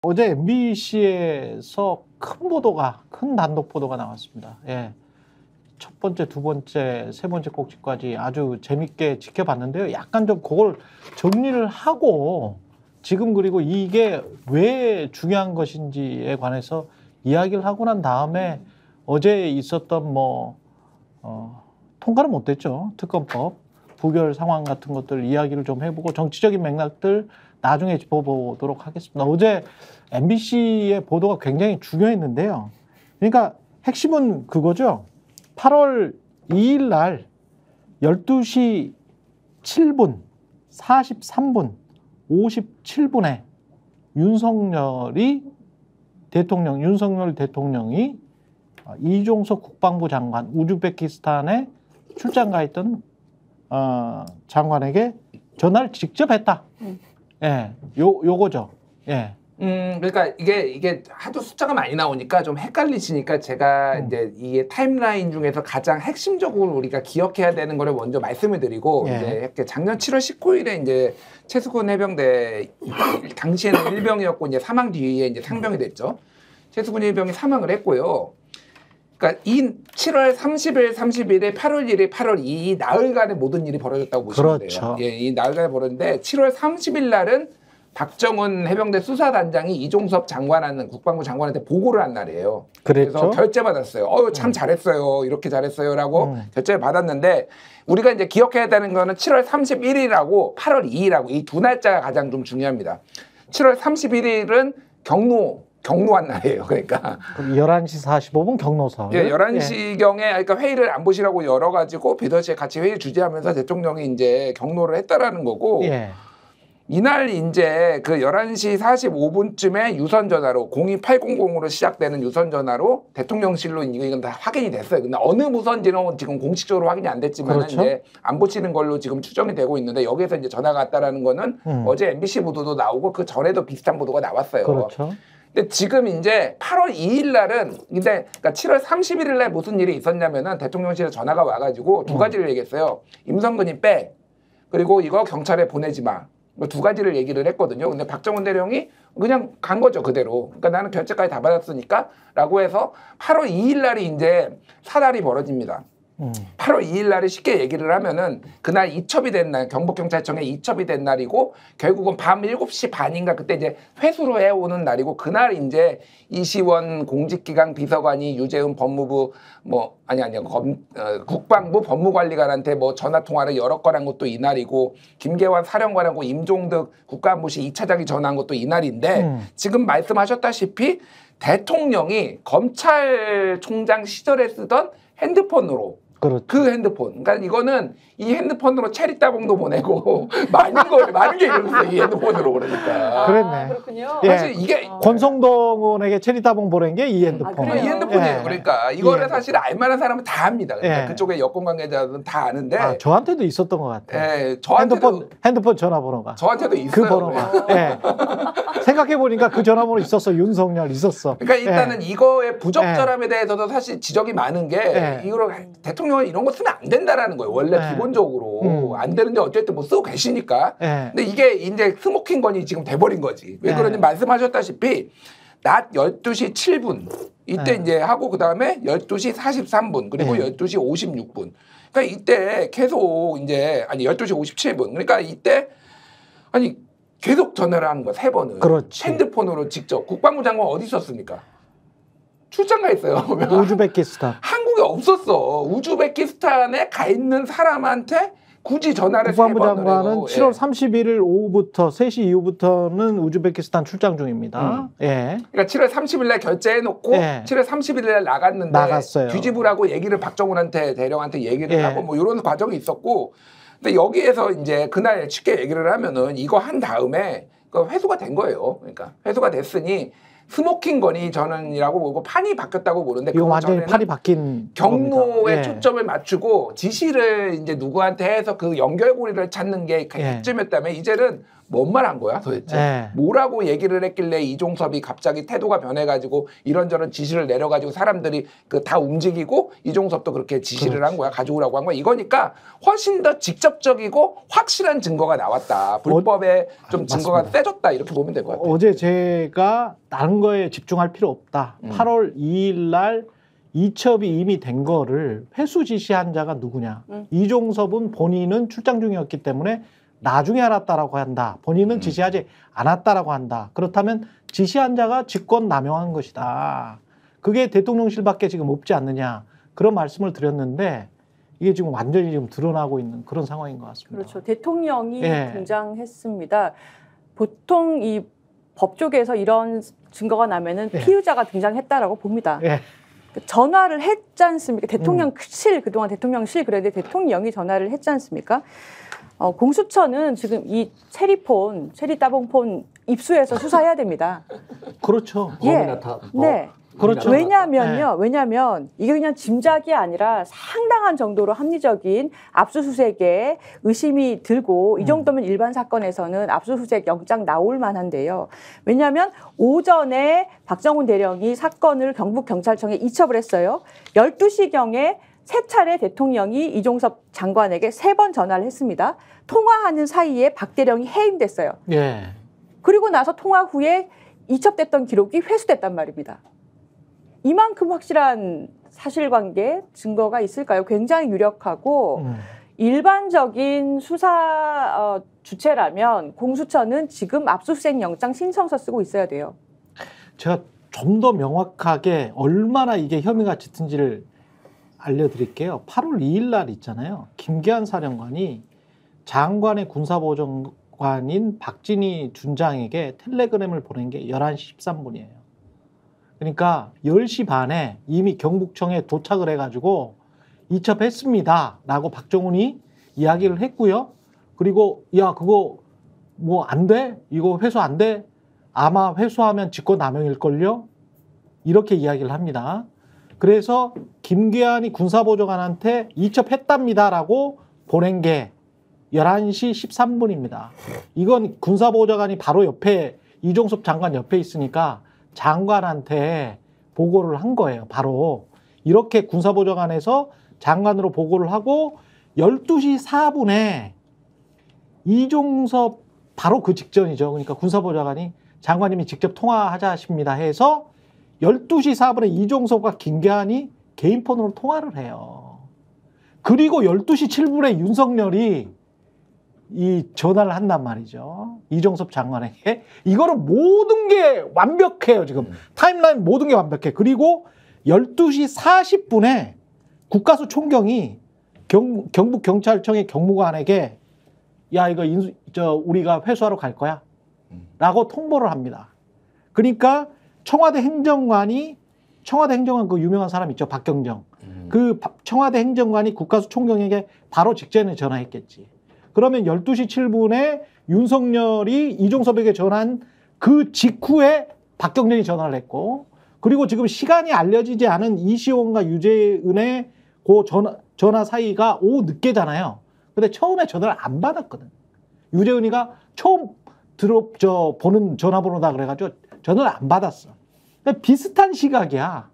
어제 MBC에서 큰 단독 보도가 나왔습니다. 예. 첫 번째, 두 번째, 세 번째 꼭지까지 아주 재밌게 지켜봤는데요. 약간 좀 그걸 정리를 하고 지금 그리고 이게 왜 중요한 것인지에 관해서 이야기를 하고 난 다음에 어제 있었던 통과는 못 됐죠. 특검법, 부결 상황 같은 것들 이야기를 좀 해보고 정치적인 맥락들 나중에 짚어보도록 하겠습니다. 어제 MBC의 보도가 굉장히 중요했는데요. 그러니까 핵심은 그거죠. 8월 2일 날 12시 7분, 43분, 57분에 윤석열 대통령이 이종석 국방부 장관, 우즈베키스탄에 출장 가 있던 장관에게 전화를 직접 했다. 예, 요거죠. 예. 그러니까 이게 하도 숫자가 많이 나오니까 좀 헷갈리시니까 제가 이제 이게 타임라인 중에서 가장 핵심적으로 우리가 기억해야 되는 거를 먼저 말씀을 드리고 예. 이제 작년 7월 19일에 이제 최수근 해병대 당시에는 일병이었고 이제 사망 뒤에 이제 상병이 됐죠. 최수근 일병이 사망을 했고요. 그러니까 이 7월 30일, 31일, 8월 1일, 8월 2일 나흘간의 모든 일이 벌어졌다고 보시면 그렇죠. 돼요. 예, 이 나흘간에 벌어졌는데 7월 30일 날은 박정훈 해병대 수사단장이 이종섭 장관하는 국방부 장관한테 보고를 한 날이에요. 그랬죠? 그래서 결재 받았어요. 참 잘했어요. 이렇게 잘했어요라고 결재를 받았는데 우리가 이제 기억해야 되는 거는 7월 31일하고 8월 2일하고 이 두 날짜가 가장 좀 중요합니다. 7월 31일은 경로한 날이에요. 그러니까 11시 45분 경로서. 예, 11시경에 그러니까 회의를 안 보시라고 열어가지고 비서실에 같이 회의 주재하면서 대통령이 이제 경로를 했다라는 거고. 예. 이날 이제 그 11시 45분쯤에 유선 전화로 02800으로 시작되는 유선 전화로 대통령실로 이건 다 확인이 됐어요. 근데 어느 무선지는 지금 공식적으로 확인이 안 됐지만 그렇죠? 이제 안 보시는 걸로 지금 추정이 되고 있는데 여기에서 이제 전화가 왔다라는 거는 어제 MBC 보도도 나오고 그 전에도 비슷한 보도가 나왔어요. 그렇죠. 근데 지금 이제 8월 2일 날은 그러니까 7월 31일 날 무슨 일이 있었냐면은 대통령실에 전화가 와가지고 두 가지를 얘기했어요. 임성근이 빼. 그리고 이거 경찰에 보내지 마. 두 가지를 얘기를 했거든요. 근데 박정훈 대령이 그냥 간 거죠, 그대로. 그러니까 나는 결재까지 다 받았으니까 라고 해서 8월 2일 날이 이제 사달이 벌어집니다. 8월 2일 날에 쉽게 얘기를 하면은 그날 이첩이 된 날, 경북경찰청에 이첩이 된 날이고 결국은 밤 7시 반인가 그때 이제 회수로 해오는 날이고 그날 이제 이시원 공직기강 비서관이 유재훈 법무부 국방부 법무관리관한테 전화 통화를 여러 건 한 것도 이날이고 김계환 사령관하고 임종득 국가안보실 2차장이 전화한 것도 이날인데 지금 말씀하셨다시피 대통령이 검찰총장 시절에 쓰던 핸드폰으로 그렇죠. 그 핸드폰. 그러니까 이거는 이 핸드폰으로 체리따봉도 보내고 많은 게 이루어졌어요. 이 핸드폰으로 그러니까. 그랬네. 그렇군요. 예. 사실 이게 권성동원에게 체리따봉 보낸 게 이 핸드폰. 이 핸드폰이에요. 예. 그러니까 이거를 예. 사실 알만한 사람은 다 압니다. 그러니까 예. 그쪽에 여권 관계자들은 다 아는데. 저한테도 있었던 것 같아요. 예, 저한테도 핸드폰 전화번호가. 저한테도 있어요. 그 번호가. 예. 생각해 보니까 그 전화번호 있었어. 윤석열 있었어. 그러니까 일단은 이거의 부적절함에 대해서도 사실 지적이 많은 게 이거로 대통령은 이런 거 쓰면 안 된다라는 거예요. 원래 기본적으로 안 되는데 어쨌든 쓰고 계시니까. 근데 이게 이제 스모킹건이 지금 돼버린 거지. 왜 그러냐면 말씀하셨다시피 낮 12시 7분 이때 이제 하고 그 다음에 12시 43분 그리고 12시 56분. 그러니까 이때 계속 이제 12시 57분. 그러니까 이때 계속 전화를 하는 거야, 3번을. 그렇지. 핸드폰으로 직접. 국방부 장관 어디 있었습니까? 출장 가 있어요. 우즈베키스탄. 한국에 없었어. 우즈베키스탄에 가 있는 사람한테 굳이 전화를 국방부 3번을 장관은 해요. 7월 31일 오후부터 3시 이후부터는 우즈베키스탄 출장 중입니다. 예. 그러니까 7월 30일 날 결제해놓고 7월 30일 날 나갔어요. 뒤집으라고 얘기를 박정훈한테 대령한테 얘기를 하고 이런 과정이 있었고 근데 여기에서 이제 그날 쉽게 얘기를 하면은 이거 한 다음에 회수가 된 거예요. 그러니까 회수가 됐으니 스모킹 건이 저는이라고 보고 판이 바뀌었다고 보는데 이거 완전히 판이 바뀐 경로에 초점을 맞추고 지시를 이제 누구한테 해서 그 연결고리를 찾는 게 핵심이었다면 이제는 뭔 말 한 거야 도대체? 네. 뭐라고 얘기를 했길래 이종섭이 갑자기 태도가 변해가지고 이런저런 지시를 내려가지고 사람들이 그 다 움직이고 이종섭도 그렇게 지시를 한 거야. 가져오라고 한 거야. 이거니까 훨씬 더 직접적이고 확실한 증거가 나왔다. 불법에 좀 증거가 맞습니다. 세졌다. 이렇게 보면 될 것 같아요. 어제 제가 다른 거에 집중할 필요 없다. 8월 2일 날 이첩이 이미 된 거를 회수 지시한 자가 누구냐. 이종섭은 본인은 출장 중이었기 때문에 나중에 알았다라고 한다. 본인은 지시하지 않았다라고 한다. 그렇다면 지시한 자가 직권 남용한 것이다. 그게 대통령실밖에 지금 없지 않느냐. 그런 말씀을 드렸는데 이게 지금 완전히 지금 드러나고 있는 그런 상황인 것 같습니다. 그렇죠. 대통령이 예. 등장했습니다. 보통 이 법 쪽에서 이런 증거가 나면은 예. 피의자가 등장했다라고 봅니다. 예. 전화를 했지 않습니까? 대통령실, 그동안 대통령실 그랬는데 대통령이 전화를 했지 않습니까? 공수처는 지금 이 체리 따봉폰 입수해서 수사해야 됩니다. 그렇죠. 예. 네. 그렇죠. 왜냐면 이게 그냥 짐작이 아니라 상당한 정도로 합리적인 압수수색에 의심이 들고 이 정도면 일반 사건에서는 압수수색 영장 나올 만한데요. 왜냐하면 오전에 박정훈 대령이 사건을 경북경찰청에 이첩을 했어요. 12시경에 세 차례 대통령이 이종섭 장관에게 3번 전화를 했습니다. 통화하는 사이에 박 대령이 해임됐어요. 예. 그리고 나서 통화 후에 이첩됐던 기록이 회수됐단 말입니다. 이만큼 확실한 사실관계 증거가 있을까요? 굉장히 유력하고 일반적인 수사 주체라면 공수처는 지금 압수수색 영장 신청서 쓰고 있어야 돼요. 제가 좀 더 명확하게 얼마나 이게 혐의가 짙은지를 알려드릴게요. 8월 2일 날 있잖아요. 김계한 사령관이 장관의 군사보좌관인 박진희 준장에게 텔레그램을 보낸 게 11시 13분이에요. 그러니까 10시 반에 이미 경북청에 도착을 해가지고 이첩했습니다. 라고 박정훈이 이야기를 했고요. 그리고 야 그거 뭐 안 돼? 이거 회수 안 돼? 아마 회수하면 직권남용일걸요? 이렇게 이야기를 합니다. 그래서 김계한이 군사보좌관한테 이첩했답니다. 라고 보낸 게 11시 13분입니다. 이건 군사보좌관이 바로 옆에 이종섭 장관 옆에 있으니까 장관한테 보고를 한 거예요. 바로 이렇게 군사보좌관에서 장관으로 보고를 하고 12시 4분에 이종섭 바로 그 직전이죠. 그러니까 군사보좌관이 장관님이 직접 통화하자 하십니다 해서 12시 4분에 이종섭과 김계한이 개인폰으로 통화를 해요. 그리고 12시 7분에 윤석열이 이 전화를 한단 말이죠. 이종섭 장관에게. 이거는 모든 게 완벽해요, 지금. 타임라인 모든 게 완벽해. 그리고 12시 40분에 국가수 총경이 경북경찰청의 경무관에게 야, 이거 우리가 회수하러 갈 거야. 라고 통보를 합니다. 그러니까 청와대 행정관 그 유명한 사람 있죠. 박경정. 그 청와대 행정관이 국가수 총경에게 바로 직전에 전화했겠지. 그러면 12시 7분에 윤석열이 이종섭에게 전화한 그 직후에 박경정이 전화를 했고, 그리고 지금 시간이 알려지지 않은 이시원과 유재은의 그 전화 사이가 오후 늦게잖아요. 근데 처음에 전화를 안 받았거든. 유재은이가 처음 보는 전화번호다 그래가지고 전화를 안 받았어. 비슷한 시각이야.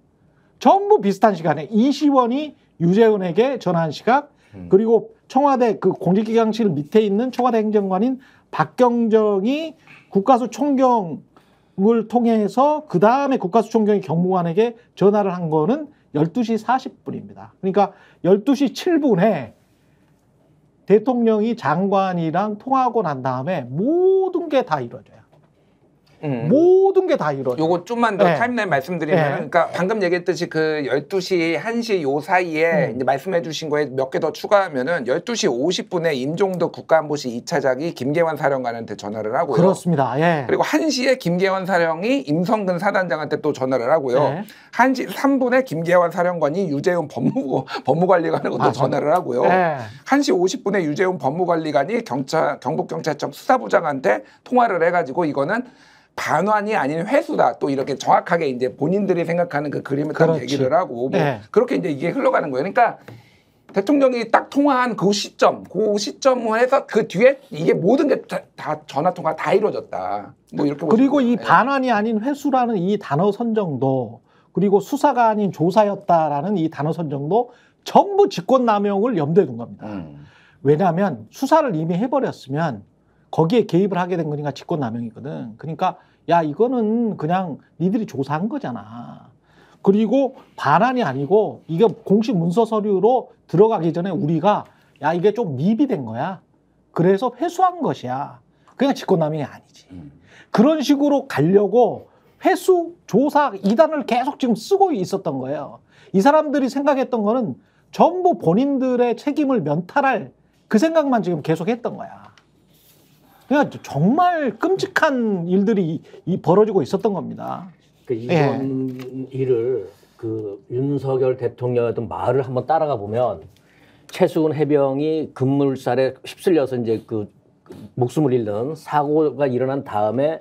전부 비슷한 시간에 이시원이 유재은에게 전화한 시각, 그리고 청와대 그 공직기강실 밑에 있는 청와대 행정관인 박경정이 국가수 총경을 통해서 그 다음에 국가수 총경이 경무관에게 전화를 한 거는 12시 40분입니다. 그러니까 12시 7분에 대통령이 장관이랑 통화하고 난 다음에 모든 게 다 이루어져요. 모든 게 다 이루어져요. 요거 좀만 더 네. 타임라인 말씀드리면, 네. 그러니까 방금 얘기했듯이 그 12시, 1시 요 사이에 이제 말씀해 주신 거에 몇 개 더 추가하면은 12시 50분에 임종덕 국가안보실 2차장이 김계환 사령관한테 전화를 하고요. 그렇습니다. 예. 그리고 1시에 김계환 사령이 임성근 사단장한테 또 전화를 하고요. 네. 1시 3분에 김계환 사령관이 유재훈 법무관리관하고 또 맞아. 전화를 하고요. 네. 1시 50분에 유재훈 법무관리관이 경북경찰청 수사부장한테 통화를 해가지고 이거는 반환이 아닌 회수다. 또 이렇게 정확하게 이제 본인들이 생각하는 그 그림을 딱 그렇지. 얘기를 하고 뭐 네. 그렇게 이제 이게 흘러가는 거예요. 그러니까 대통령이 딱 통화한 그 시점을 해서 그 뒤에 이게 모든 게 다 전화 통화 다 이루어졌다. 뭐 이렇게 그리고 이 보시면, 반환이 아닌 회수라는 이 단어 선정도 그리고 수사가 아닌 조사였다라는 이 단어 선정도 전부 직권남용을 염두에 둔 겁니다. 왜냐하면 수사를 이미 해버렸으면 거기에 개입을 하게 된 거니까 직권남용이거든. 그러니까 야 이거는 그냥 니들이 조사한 거잖아. 그리고 반환이 아니고 이게 공식 문서 서류로 들어가기 전에 우리가 야 이게 좀 미비된 거야. 그래서 회수한 것이야. 그냥 직권남용이 아니지. 그런 식으로 가려고 회수, 조사, 이단을 계속 지금 쓰고 있었던 거예요. 이 사람들이 생각했던 거는 전부 본인들의 책임을 면탈할 그 생각만 지금 계속 했던 거야. 그러니까 정말 끔찍한 일들이 벌어지고 있었던 겁니다. 이번 일을 그 윤석열 대통령의 어떤 말을 한번 따라가 보면 최수근 해병이 급물살에 휩쓸려서 이제 그 목숨을 잃는 사고가 일어난 다음에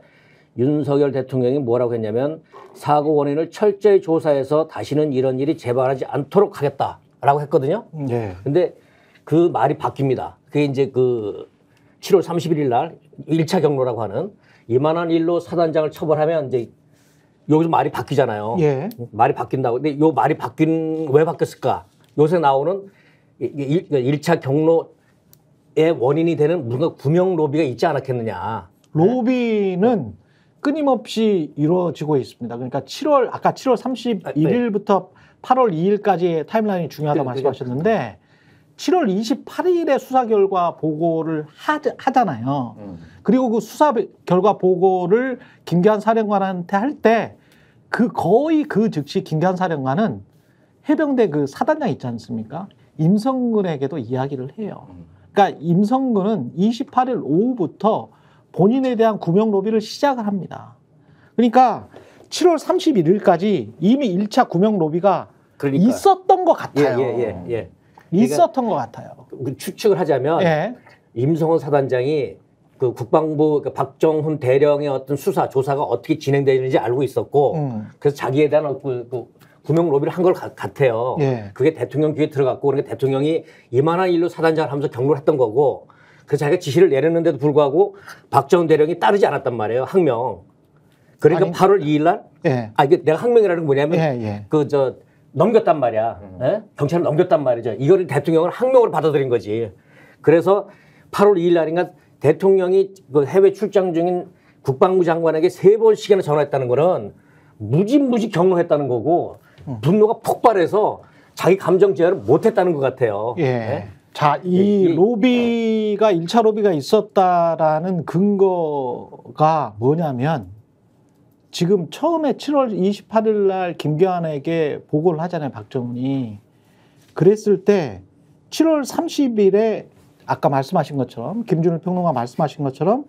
윤석열 대통령이 뭐라고 했냐면 사고 원인을 철저히 조사해서 다시는 이런 일이 재발하지 않도록 하겠다라고 했거든요. 네. 근데 그 말이 바뀝니다. 그게 이제 그 7월 31일 날 1차 경로라고 하는 이만한 일로 사단장을 처벌하면 이제 여기서 말이 바뀌잖아요. 예. 말이 바뀐다고. 근데 요 말이 왜 바뀌었을까? 요새 나오는 1차 경로의 원인이 되는 무슨 구명 로비가 있지 않았겠느냐. 로비는 끊임없이 이루어지고 있습니다. 그러니까 아까 7월 31일부터 8월 2일까지의 타임라인이 중요하다고 말씀하셨는데 7월 28일에 수사 결과 보고를 하잖아요. 그리고 그 수사 결과 보고를 김기한 사령관한테 할 때 거의 그 즉시 김기한 사령관은 해병대 그 사단장 있지 않습니까? 임성근에게도 이야기를 해요. 그러니까 임성근은 28일 오후부터 본인에 대한 구명 로비를 시작을 합니다. 그러니까 7월 31일까지 이미 1차 구명 로비가 그러니까요. 있었던 것 같아요. 예. 있었던 것 같아요. 추측을 하자면 예. 임성원 사단장이 그 국방부 박정훈 대령의 어떤 조사가 어떻게 진행되는지 알고 있었고 그래서 자기에 대한 그 구명 로비를 한 걸 같아요. 예. 그게 대통령 귀에 들어갔고 그러니까 대통령이 이만한 일로 사단장을 하면서 경로를 했던 거고 그래서 자기가 지시를 내렸는데도 불구하고 박정훈 대령이 따르지 않았단 말이에요. 항명. 그러니까 아니, 8월 2일 날 예. 이게 내가 항명이라는 게 뭐냐면 예. 넘겼단 말이야. 예? 경찰을 넘겼단 말이죠. 이거를 대통령을 항명으로 받아들인 거지. 그래서 8월 2일 날인가 대통령이 그 해외 출장 중인 국방부 장관에게 3번씩이나 전화했다는 거는 무지 경로했다는 거고 분노가 폭발해서 자기 감정 제어를 못했다는 것 같아요. 예. 예? 자, 이 로비가 1차 로비가 있었다라는 근거가 뭐냐면 지금 처음에 7월 28일 날 김기환에게 보고를 하잖아요, 박정훈이. 그랬을 때 7월 30일에 아까 말씀하신 것처럼 김준일 평론가 말씀하신 것처럼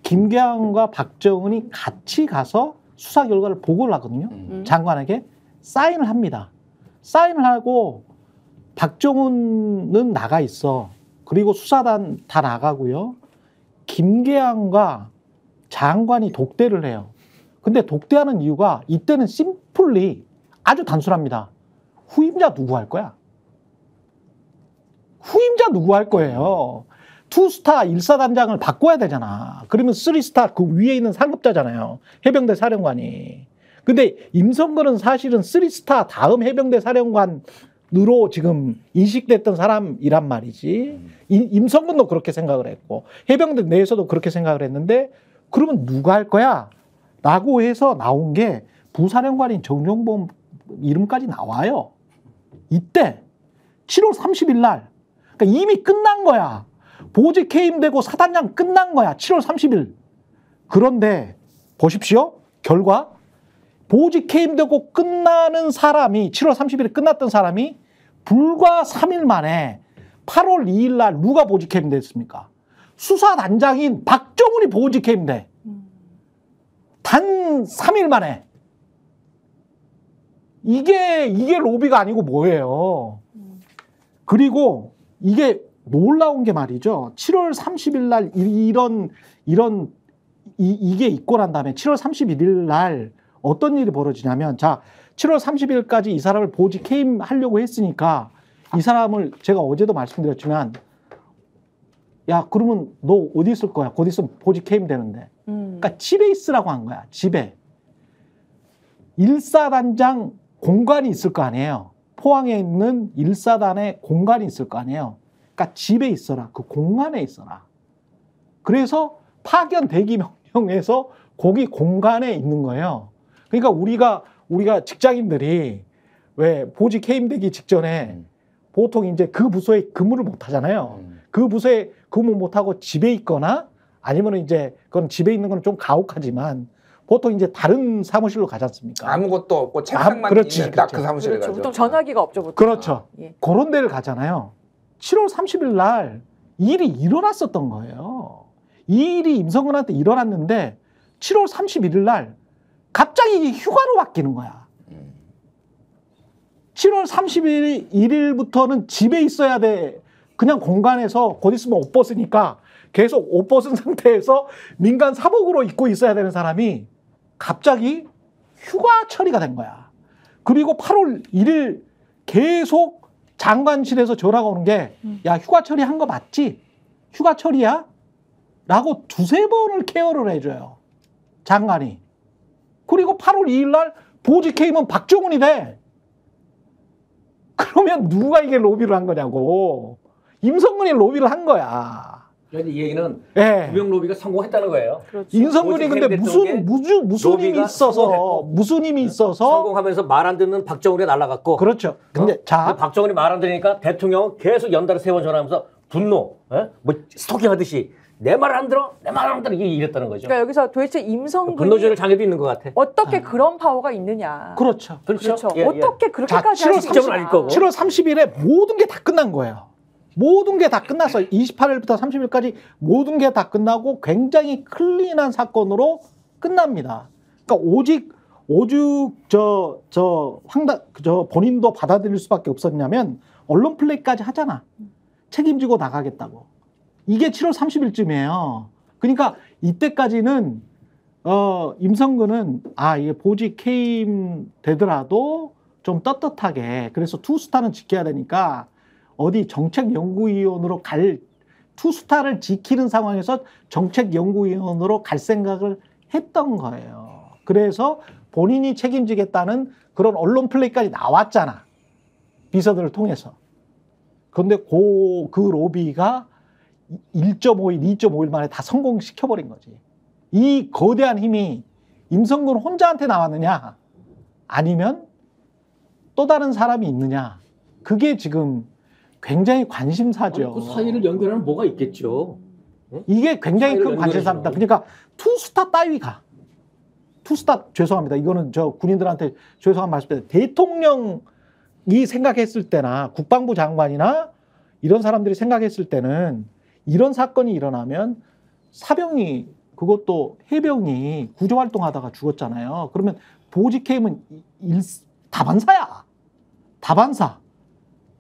김기환과 박정훈이 같이 가서 수사 결과를 보고를 하거든요. 장관에게 사인을 합니다. 사인을 하고 박정훈은 나가 있어. 그리고 수사단 다 나가고요. 김계한과 장관이 독대를 해요. 근데 독대하는 이유가 이때는 심플리 아주 단순합니다. 후임자 누구 할 거야? 후임자 누구 할 거예요? 투스타 1사단장을 바꿔야 되잖아. 그러면 3스타 그 위에 있는 상급자잖아요. 해병대 사령관이. 근데 임성근은 사실은 3스타 다음 해병대 사령관으로 지금 인식됐던 사람이란 말이지. 임성근도 그렇게 생각을 했고 해병대 내에서도 그렇게 생각을 했는데 그러면 누가 할 거야? 라고 해서 나온 게 부사령관인 정정범 이름까지 나와요. 이때 7월 30일 날 그러니까 이미 끝난 거야. 보직 해임되고 사단장 끝난 거야. 7월 30일. 그런데 보십시오. 결과 보직 해임되고 끝나는 사람이 7월 30일에 끝났던 사람이 불과 3일 만에 8월 2일 날 누가 보직 해임됐습니까? 수사단장인 박정훈이 보직 해임돼. 단 3일 만에. 이게 로비가 아니고 뭐예요. 그리고 이게 놀라운 게 말이죠. 7월 30일 날 이게 있고 난 다음에 7월 31일 날 어떤 일이 벌어지냐면 자, 7월 30일까지 이 사람을 보직 해임하려고 했으니까 이 사람을 제가 어제도 말씀드렸지만 야 그러면 너 어디 있을 거야? 곧 있으면 보직 해임 되는데. 그러니까 집에 있으라고 한 거야. 집에. 일사단장 공간이 있을 거 아니에요. 포항에 있는 일사단의 공간이 있을 거 아니에요. 그러니까 집에 있어라. 그 공간에 있어라. 그래서 파견 대기 명령에서 거기 공간에 있는 거예요. 그러니까 우리가 직장인들이 왜 보직 해임되기 직전에 보통 이제 그 부서에 근무를 못 하잖아요. 그 부서에 근무 못 하고 집에 있거나 아니면 이제 그건 집에 있는 건 좀 가혹하지만 보통 이제 다른 사무실로 가지 않습니까? 아무것도 없고 책상만 그렇지, 있는 딱 그 그렇지. 사무실에 그렇죠. 가죠. 보통 전화기가 없죠. 보통. 그렇죠. 예. 그런 데를 가잖아요. 7월 30일 날 일이 일어났었던 거예요. 이 일이 임성근한테 일어났는데 7월 31일 날 갑자기 휴가로 바뀌는 거야. 7월 31일부터는 집에 있어야 돼. 그냥 공간에서 곧 있으면 옷 벗으니까 계속 옷 벗은 상태에서 민간 사복으로 입고 있어야 되는 사람이 갑자기 휴가 처리가 된 거야. 그리고 8월 1일 계속 장관실에서 전화가 오는 게 야 휴가 처리한 거 맞지? 휴가 처리야? 라고 두세 번을 케어를 해줘요. 장관이. 그리고 8월 2일 날 보직 해임은 박정훈이 돼. 그러면 누가 이게 로비를 한 거냐고. 임성근이 로비를 한 거야. 그런데 이 얘기는 예. 구명 로비가 성공했다는 거예요. 그렇죠. 임성근이 근데 무슨 힘이 로비가 있어서 성공했고. 무슨 힘이 있어서 성공하면서 말 안 듣는 박정훈이 날아갔고. 그렇죠. 근데 자 박정훈이 말 안 들으니까 대통령은 계속 연달아 3번 전화하면서 분노, 뭐 스토킹하듯이 내 말 안 들어, 내 말 안 들어 이랬다는 거죠. 그러니까 여기서 도대체 임성근이 분노조절 장애도 있는 것 같아. 어떻게 그런 파워가 있느냐. 그렇죠. 그렇죠. 예, 예. 어떻게 그렇게까지 자, 할 수 직접은 있느냐. 아닐 거고. 7월 30일에 모든 게 다 끝난 거예요. 모든 게 다 끝났어. 28일부터 30일까지 모든 게 다 끝나고 굉장히 클린한 사건으로 끝납니다. 그러니까 오직 본인도 받아들일 수밖에 없었냐면 언론 플레이까지 하잖아. 책임지고 나가겠다고. 이게 7월 30일쯤이에요. 그러니까 이때까지는 임성근은 이게 보직 해임 되더라도 좀 떳떳하게 그래서 투스타는 지켜야 되니까 어디 정책연구위원으로 투스타를 지키는 상황에서 정책연구위원으로 갈 생각을 했던 거예요. 그래서 본인이 책임지겠다는 그런 언론 플레이까지 나왔잖아. 비서들을 통해서. 그런데 그 로비가 1.5일, 2.5일 만에 다 성공시켜버린 거지. 이 거대한 힘이 임성근 혼자한테 나왔느냐 아니면 또 다른 사람이 있느냐 그게 지금 굉장히 관심사죠. 그 사이를 연결하는 뭐가 있겠죠. 이게 굉장히 큰 사이를 관심사입니다. 연결해서. 그러니까 투스타 따위가 투스타 죄송합니다. 이거는 저 군인들한테 죄송한 말씀인데 대통령이 생각했을 때나 국방부 장관이나 이런 사람들이 생각했을 때는 이런 사건이 일어나면 사병이 그것도 해병이 구조활동하다가 죽었잖아요. 그러면 보직해임은 다반사야. 다반사.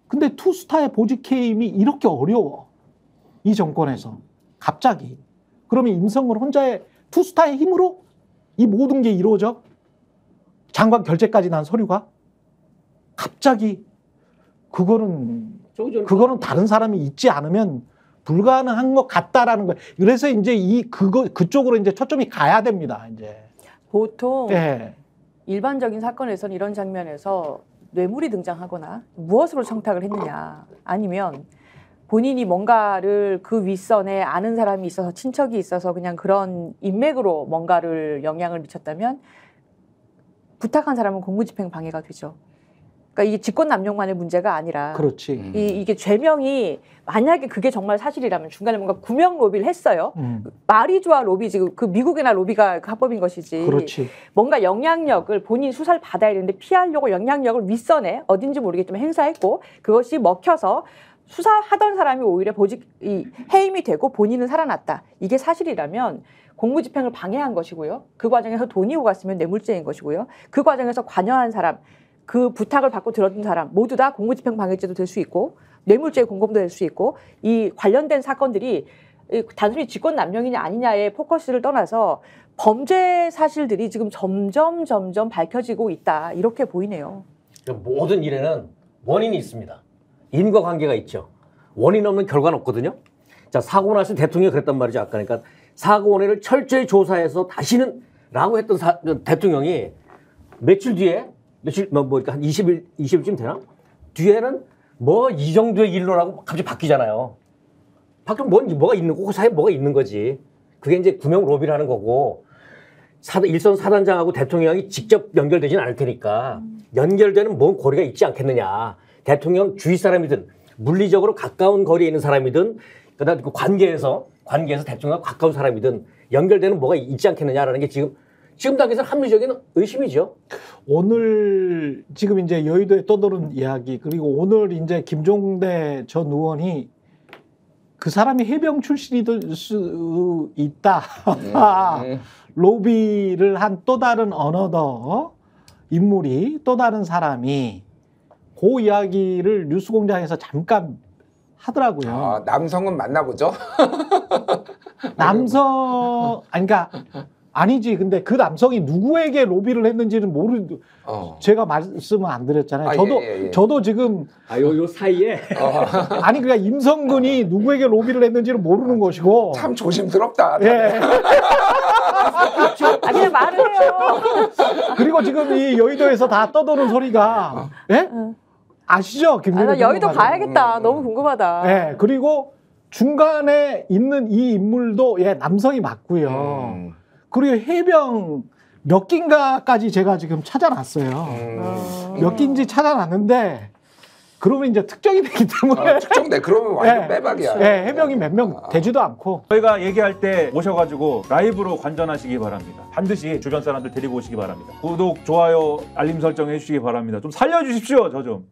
근데 투스타의 보직해임이 이렇게 어려워. 이 정권에서. 갑자기. 그러면 임성근 혼자의 투스타의 힘으로 이 모든 게 이루어져? 장관 결재까지 난 서류가? 갑자기 그거는 다른 사람이 있지 않으면 불가능한 것 같다라는 거예요. 그래서 이제 그쪽으로 이제 초점이 가야 됩니다. 이제. 보통 네. 일반적인 사건에서는 이런 장면에서 뇌물이 등장하거나 무엇으로 청탁을 했느냐 아니면 본인이 뭔가를 그 윗선에 아는 사람이 있어서 친척이 있어서 그냥 그런 인맥으로 뭔가를 영향을 미쳤다면 부탁한 사람은 공무집행 방해가 되죠. 그러니까 이게 직권남용만의 문제가 아니라 그렇지. 이게 죄명이 만약에 그게 정말 사실이라면 중간에 뭔가 구명 로비를 했어요. 말이 좋아 로비 지금 그 미국이나 로비가 그 합법인 것이지. 그렇지. 뭔가 영향력을 본인 수사를 받아야 되는데 피하려고 영향력을 윗선에 어딘지 모르겠지만 행사했고 그것이 먹혀서 수사하던 사람이 오히려 해임이 되고 본인은 살아났다. 이게 사실이라면 공무집행을 방해한 것이고요. 그 과정에서 돈이 오갔으면 뇌물죄인 것이고요. 그 과정에서 관여한 사람 그 부탁을 받고 들어준 사람 모두 다 공무집행 방해죄도 될 수 있고 뇌물죄 공범도 될 수 있고 이 관련된 사건들이 단순히 직권남용이냐 아니냐의 포커스를 떠나서 범죄 사실들이 지금 점점 밝혀지고 있다 이렇게 보이네요. 모든 일에는 원인이 있습니다. 인과관계가 있죠. 원인 없는 결과는 없거든요. 자, 사고 났을 때 대통령이 그랬단 말이죠. 아까. 그러니까 사고 원인을 철저히 조사해서 다시는 라고 했던 대통령이 며칠 뒤에 한 20일쯤 되나? 뒤에는 뭐 이 정도의 일로라고 갑자기 바뀌잖아요. 바뀌면 뭐가 있는 거고, 그 사이에 뭐가 있는 거지. 그게 이제 구명 로비라는 거고, 일선 사단장하고 대통령이 직접 연결되지는 않을 테니까 연결되는 뭔 고리가 있지 않겠느냐. 대통령 주위 사람이든 물리적으로 가까운 거리에 있는 사람이든 그다음 그 관계에서 대통령과 가까운 사람이든 연결되는 뭐가 있지 않겠느냐라는 게 지금 단계에서 합리적인 의심이죠. 오늘 지금 이제 여의도에 떠도는 이야기, 그리고 오늘 이제 김종대 전 의원이 그 사람이 해병 출신이 될 수 있다. 로비를 한 또 다른 어너더 인물이, 또 다른 사람이 그 이야기를 뉴스공장에서 잠깐 하더라고요. 아, 남성은 만나보죠. 그러니까 아니지. 근데 그 남성이 누구에게 로비를 했는지는 제가 말씀을 안 드렸잖아요. 아, 저도 예. 저도 지금 요 사이에 아니 그러니까 임성근이 누구에게 로비를 했는지는 모르는 것이고. 참 조심스럽다. 예. 그냥 말을 해요. 그리고 지금 이 여의도에서 다 떠도는 소리가, 예? 아시죠? 김종대 나 여의도 변호사님? 가야겠다. 너무 궁금하다. 예. 그리고 중간에 있는 이 인물도 남성이 맞고요. 그리고 해병 몇 기인가까지 제가 지금 찾아놨어요. 몇 기인지 찾아놨는데, 그러면 이제 특정이 되기 때문에. 특정돼. 그러면 완전 빼박이야. 예, 해병이 몇 명 되지도 않고. 저희가 얘기할 때 오셔가지고 라이브로 관전하시기 바랍니다. 반드시 주변 사람들 데리고 오시기 바랍니다. 구독, 좋아요, 알림 설정 해주시기 바랍니다. 좀 살려주십시오, 저 좀.